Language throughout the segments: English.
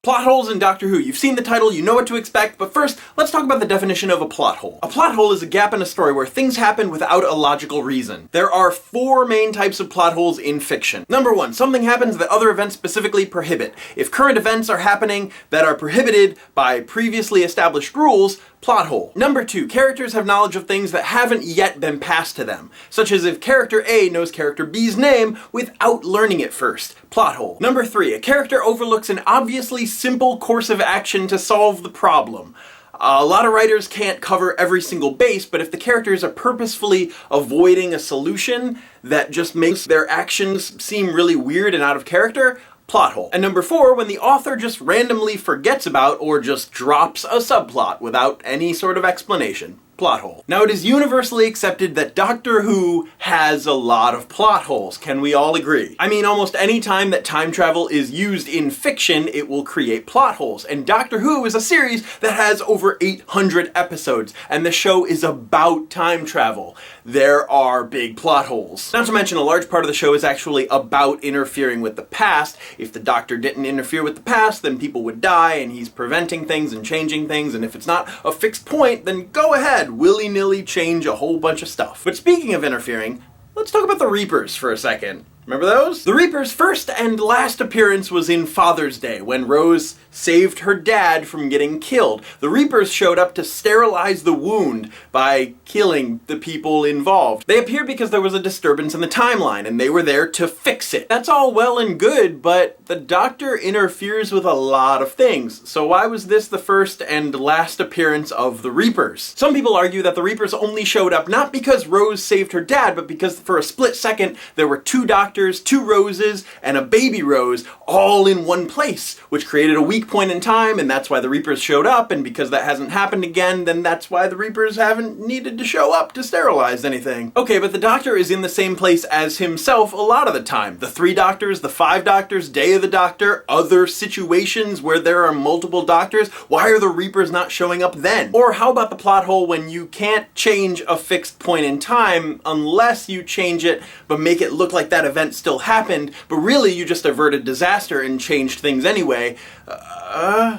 Plot holes in Doctor Who. You've seen the title, you know what to expect, but first, let's talk about the definition of a plot hole. A plot hole is a gap in a story where things happen without a logical reason. There are 4 main types of plot holes in fiction. Number 1, something happens that other events specifically prohibit. If current events are happening that are prohibited by previously established rules, plot hole. Number 2, characters have knowledge of things that haven't yet been passed to them, such as if character A knows character B's name without learning it first. Plot hole. Number 3, a character overlooks an obviously simple course of action to solve the problem. A lot of writers can't cover every single base, but if the characters are purposefully avoiding a solution that just makes their actions seem really weird and out of character, plot hole. And number 4, when the author just randomly forgets about or just drops a subplot without any sort of explanation. Plot hole. Now, it is universally accepted that Doctor Who has a lot of plot holes. Can we all agree? I mean, almost any time that time travel is used in fiction, it will create plot holes. And Doctor Who is a series that has over 800 episodes, and the show is about time travel. There are big plot holes. Not to mention, a large part of the show is actually about interfering with the past. If the Doctor didn't interfere with the past, then people would die, and he's preventing things and changing things, and if it's not a fixed point, then go ahead, willy-nilly change a whole bunch of stuff. But speaking of interfering, let's talk about the Reapers for a second. Remember those? The Reapers' first and last appearance was in Father's Day, when Rose saved her dad from getting killed. The Reapers showed up to sterilize the wound by killing the people involved. They appeared because there was a disturbance in the timeline, and they were there to fix it. That's all well and good, but the Doctor interferes with a lot of things. So why was this the first and last appearance of the Reapers? Some people argue that the Reapers only showed up not because Rose saved her dad, but because for a split second there were 2 Doctors, 2 Roses, and a baby Rose all in one place, which created a weak point in time, and that's why the Reapers showed up, and because that hasn't happened again, then that's why the Reapers haven't needed to show up to sterilize anything. Okay, but the Doctor is in the same place as himself a lot of the time. The 3 Doctors, the 5 Doctors, Day of the Doctor, other situations where there are multiple Doctors, why are the Reapers not showing up then? Or how about the plot hole when you can't change a fixed point in time unless you change it but make it look like that event still happened, but really you just averted disaster and changed things anyway.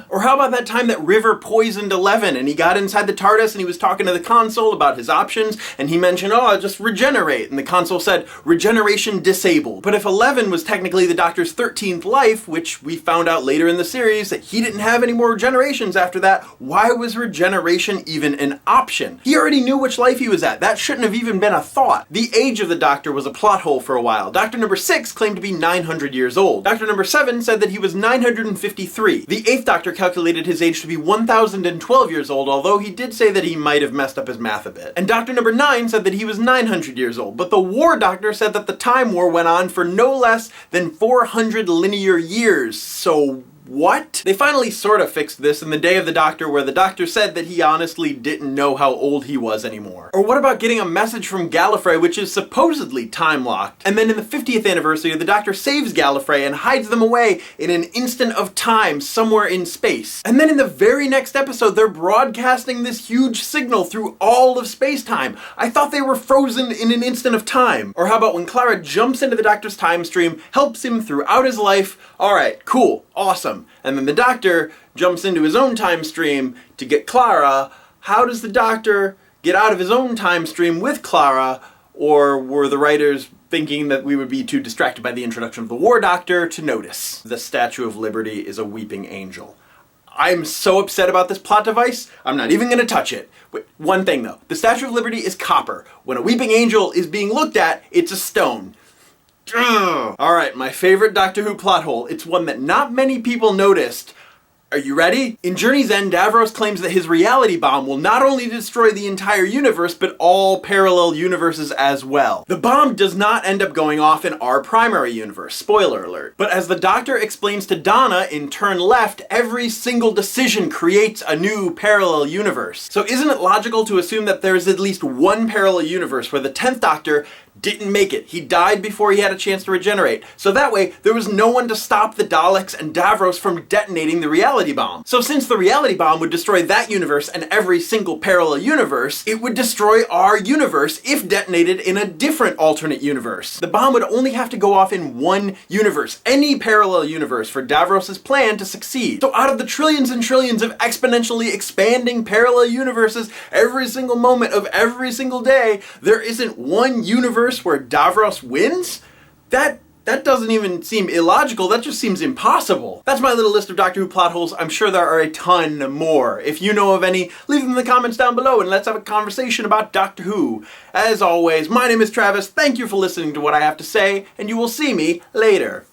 Or how about that time that River poisoned Eleven and he got inside the TARDIS and he was talking to the console about his options and he mentioned, oh, just regenerate, and the console said, regeneration disabled. But if Eleven was technically the Doctor's 13th life, which we found out later in the series that he didn't have any more regenerations after that, why was regeneration even an option? He already knew which life he was at. That shouldn't have even been a thought. The age of the Doctor was a plot hole for a while. Doctor number 6 claimed to be 900 years old. Doctor number 7 said that he was 953. The 8th Doctor calculated his age to be 1012 years old, although he did say that he might have messed up his math a bit. And Doctor number 9 said that he was 900 years old, but the War Doctor said that the Time War went on for no less than 400 linear years. So what? They finally sort of fixed this in the Day of the Doctor, where the Doctor said that he honestly didn't know how old he was anymore. Or what about getting a message from Gallifrey, which is supposedly time-locked, and then in the 50th anniversary, the Doctor saves Gallifrey and hides them away in an instant of time somewhere in space. And then in the very next episode, they're broadcasting this huge signal through all of space-time. I thought they were frozen in an instant of time. Or how about when Clara jumps into the Doctor's time stream, helps him throughout his life? Alright, cool, awesome. And then the Doctor jumps into his own time stream to get Clara. How does the Doctor get out of his own time stream with Clara? Or were the writers thinking that we would be too distracted by the introduction of the War Doctor to notice? The Statue of Liberty is a weeping angel. I'm so upset about this plot device, I'm not even going to touch it. Wait, one thing though, the Statue of Liberty is copper. When a weeping angel is being looked at, it's a stone. Alright, my favorite Doctor Who plot hole. It's one that not many people noticed. Are you ready? In Journey's End, Davros claims that his reality bomb will not only destroy the entire universe, but all parallel universes as well. The bomb does not end up going off in our primary universe, spoiler alert. But as the Doctor explains to Donna in Turn Left, every single decision creates a new parallel universe. So isn't it logical to assume that there is at least one parallel universe where the 10th Doctor didn't make it. He died before he had a chance to regenerate. So that way, there was no one to stop the Daleks and Davros from detonating the reality bomb. So since the reality bomb would destroy that universe and every single parallel universe, it would destroy our universe if detonated in a different alternate universe. The bomb would only have to go off in one universe, any parallel universe, for Davros' plan to succeed. So out of the trillions and trillions of exponentially expanding parallel universes every single moment of every single day, there isn't one universe where Davros wins? That doesn't even seem illogical, that just seems impossible. That's my little list of Doctor Who plot holes. I'm sure there are a ton more. If you know of any, leave them in the comments down below and let's have a conversation about Doctor Who. As always, my name is Travis, thank you for listening to what I have to say, and you will see me later.